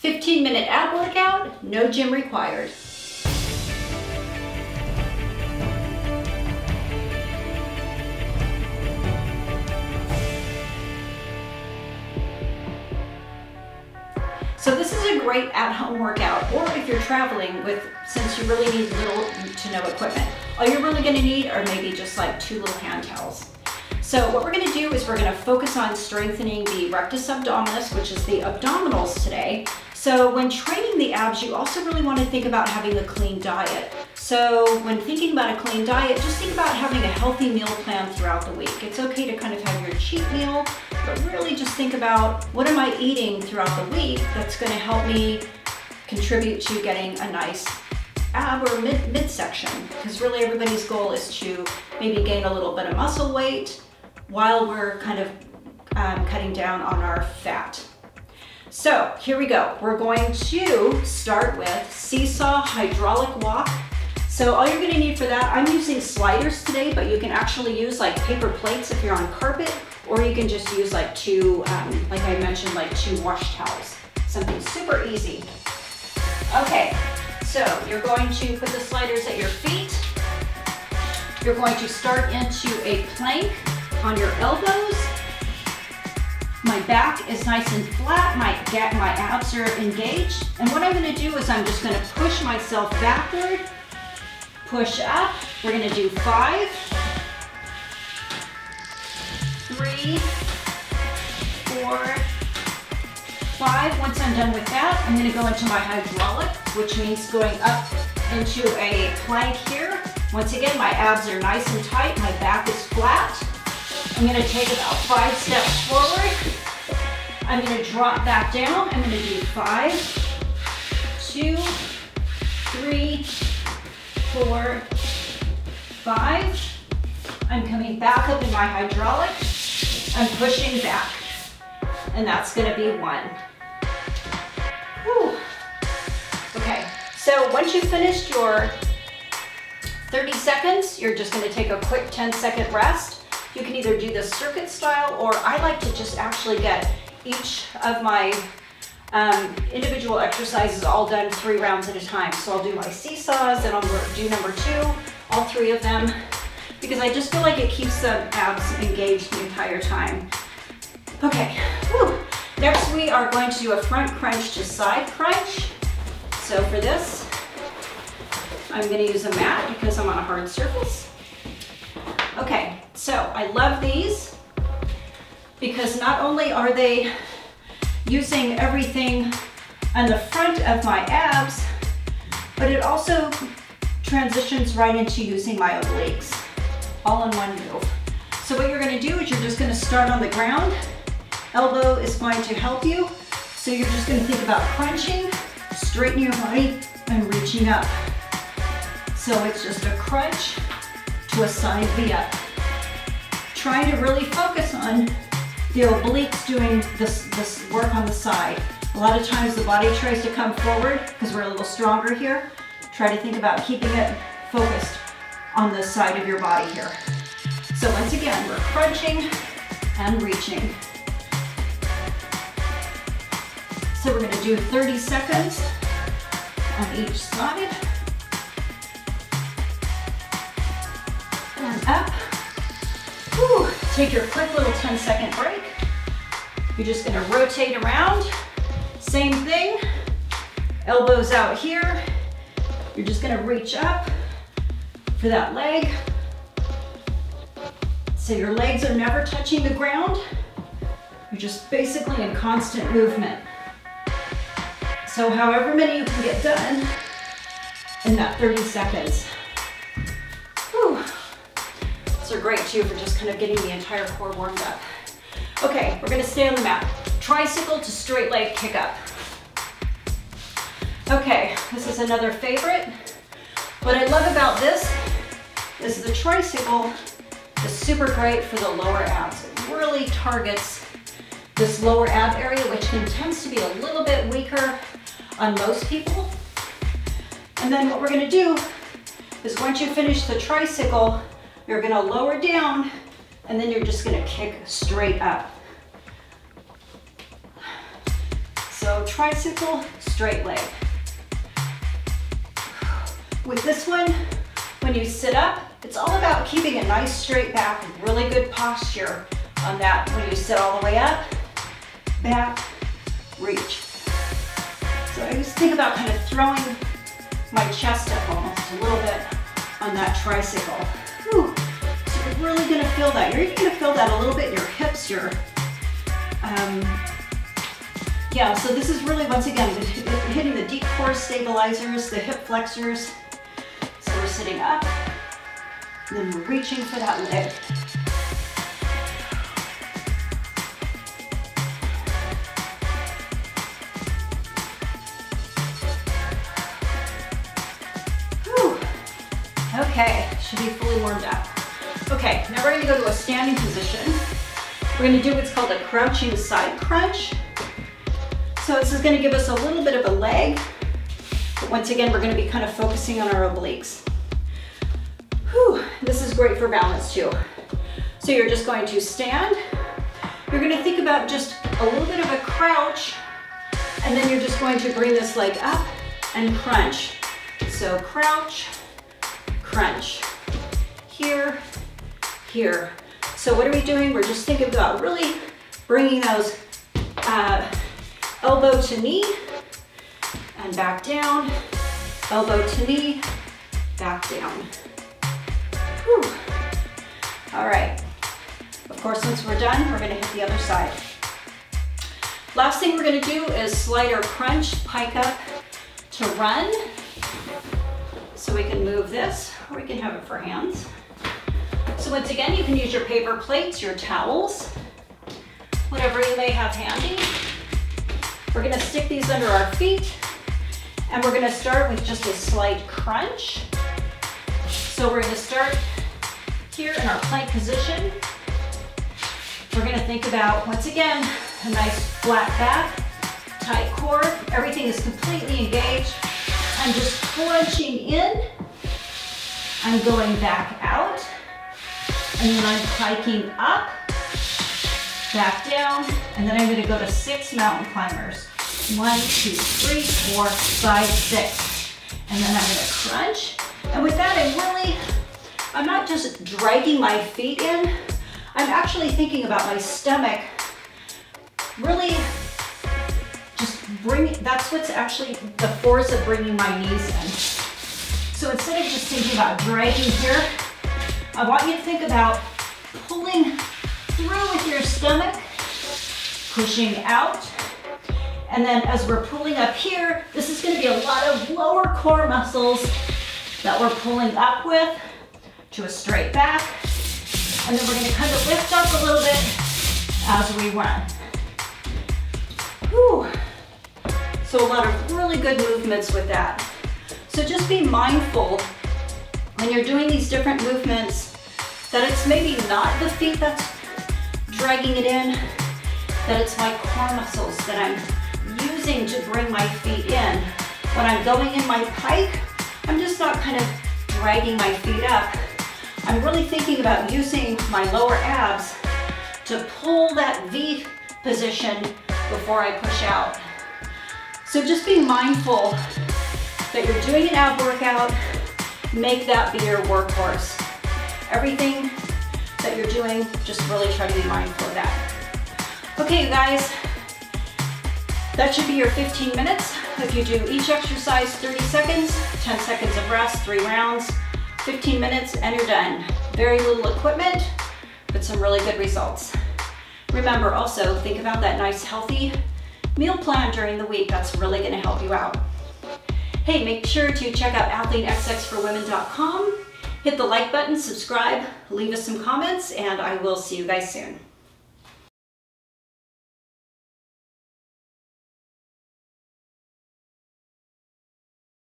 15-minute ab workout, no gym required. So this is a great at-home workout, or if you're traveling since you really need little to no equipment. All you're really gonna need are maybe just like 2 little hand towels. So what we're gonna do is we're gonna focus on strengthening the rectus abdominis, which is the abdominals today. So when training the abs, you also really wanna think about having a clean diet. So when thinking about a clean diet, just think about having a healthy meal plan throughout the week. It's okay to kind of have your cheat meal, but really just think about what am I eating throughout the week that's gonna help me contribute to getting a nice ab or midsection, because really everybody's goal is to maybe gain a little bit of muscle weight while we're kind of cutting down on our fat. So here we go. We're going to start with Seesaw Hydraulic Walk. So all you're gonna need for that, I'm using sliders today, but you can actually use like paper plates if you're on carpet, or you can just use like 2, like I mentioned, like 2 wash towels. Something super easy. Okay, so you're going to put the sliders at your feet. You're going to start into a plank on your elbows. My back is nice and flat, my abs are engaged. And what I'm gonna do is I'm just gonna push myself backward, push up. We're gonna do 5, 3, 4, 5. Once I'm done with that, I'm gonna go into my hydraulic, which means going up into a plank here. Once again, my abs are nice and tight, my back is flat. I'm gonna take about 5 steps forward. I'm gonna drop back down. I'm gonna do 5, 2, 3, 4, 5. I'm coming back up in my hydraulic. I'm pushing back. And that's gonna be 1. Whew. Okay, so once you've finished your 30 seconds, you're just gonna take a quick 10-second rest. You can either do this circuit style, or I like to just actually get each of my individual exercises all done 3 rounds at a time. So I'll do my seesaws, and I'll do number 2, all 3 of them, because I just feel like it keeps the abs engaged the entire time. Okay, whew. Next we are going to do a front crunch to side crunch. So for this, I'm gonna use a mat because I'm on a hard surface. Okay, so I love these because not only are they using everything on the front of my abs, but it also transitions right into using my obliques, all in one move. So what you're gonna do is you're just gonna start on the ground. Elbow is going to help you. So you're just gonna think about crunching, straightening your body, and reaching up. So it's just a crunch to a side V up. Trying to really focus on the obliques doing this work on the side. A lot of times the body tries to come forward because we're a little stronger here. Try to think about keeping it focused on the side of your body here. So once again, we're crunching and reaching. So we're gonna do 30 seconds on each side. And up. Whew. Take your quick little 10-second break. You're just gonna rotate around. Same thing. Elbows out here. You're just gonna reach up for that leg. So your legs are never touching the ground. You're just basically in constant movement. So however many you can get done in that 30 seconds. Whew. These are great too for just kind of getting the entire core warmed up. Okay, we're gonna stay on the mat. Tricycle to straight leg kick up. Okay, this is another favorite. What I love about this is the tricycle is super great for the lower abs. It really targets this lower ab area, which tends to be a little bit weaker on most people. And then what we're gonna do is once you finish the tricycle, you're gonna lower down, and then you're just gonna kick straight up. So tricycle, straight leg. With this one, when you sit up, it's all about keeping a nice straight back, really good posture on that when you sit all the way up, back, reach. So I just think about kind of throwing my chest up almost a little bit on that tricycle. Whew. So you're really gonna feel that. You're even gonna feel that a little bit in your hips, yeah, so this is really, once again, hitting the deep core stabilizers, the hip flexors. So we're sitting up, and then we're reaching for that leg. Whew. Okay, should be fully warmed up. Okay, now we're gonna go to a standing position. We're gonna do what's called a crouching side crunch. So this is gonna give us a little bit of a leg, but once again, we're gonna be kind of focusing on our obliques. Whew, this is great for balance too. So you're just going to stand. You're gonna think about just a little bit of a crouch, and then you're just going to bring this leg up and crunch. So crouch, crunch, here, here. So what are we doing? We're just thinking about really bringing those elbow to knee and back down, elbow to knee, back down. Whew. All right. Of course, once we're done, we're gonna hit the other side. Last thing we're gonna do is slide our crunch, pike up to run. So we can move this, or we can have it for hands. So once again, you can use your paper plates, your towels, whatever you may have handy. We're gonna stick these under our feet, and we're gonna start with just a slight crunch. So we're gonna start here in our plank position. We're gonna think about, once again, a nice flat back, tight core. Everything is completely engaged. I'm just crunching in. I'm going back out. And then I'm piking up, back down, and then I'm gonna go to 6 mountain climbers. 1, 2, 3, 4, 5, 6. And then I'm gonna crunch. And with that, I'm not just dragging my feet in, I'm actually thinking about my stomach. Really just that's what's actually the force of bringing my knees in. So instead of just thinking about dragging here, I want you to think about pulling through with your stomach, pushing out, and then as we're pulling up here, this is gonna be a lot of lower core muscles that we're pulling up with to a straight back, and then we're gonna kind of lift up a little bit as we run. Whew. So a lot of really good movements with that. So just be mindful when you're doing these different movements that it's maybe not the feet that's dragging it in, that it's my core muscles that I'm using to bring my feet in. When I'm going in my pike, I'm just not kind of dragging my feet up. I'm really thinking about using my lower abs to pull that V position before I push out. So just be mindful that you're doing an ab workout, make that be your workhorse. Everything that you're doing, just really try to be mindful of that. Okay, you guys, that should be your 15 minutes. If you do each exercise 30 seconds, 10 seconds of rest, 3 rounds, 15 minutes, and you're done. Very little equipment, but some really good results. Remember also, think about that nice healthy meal plan during the week. That's really gonna help you out. Hey, make sure to check out Athlean-XX for women.com. Hit the like button, subscribe, leave us some comments, and I will see you guys soon.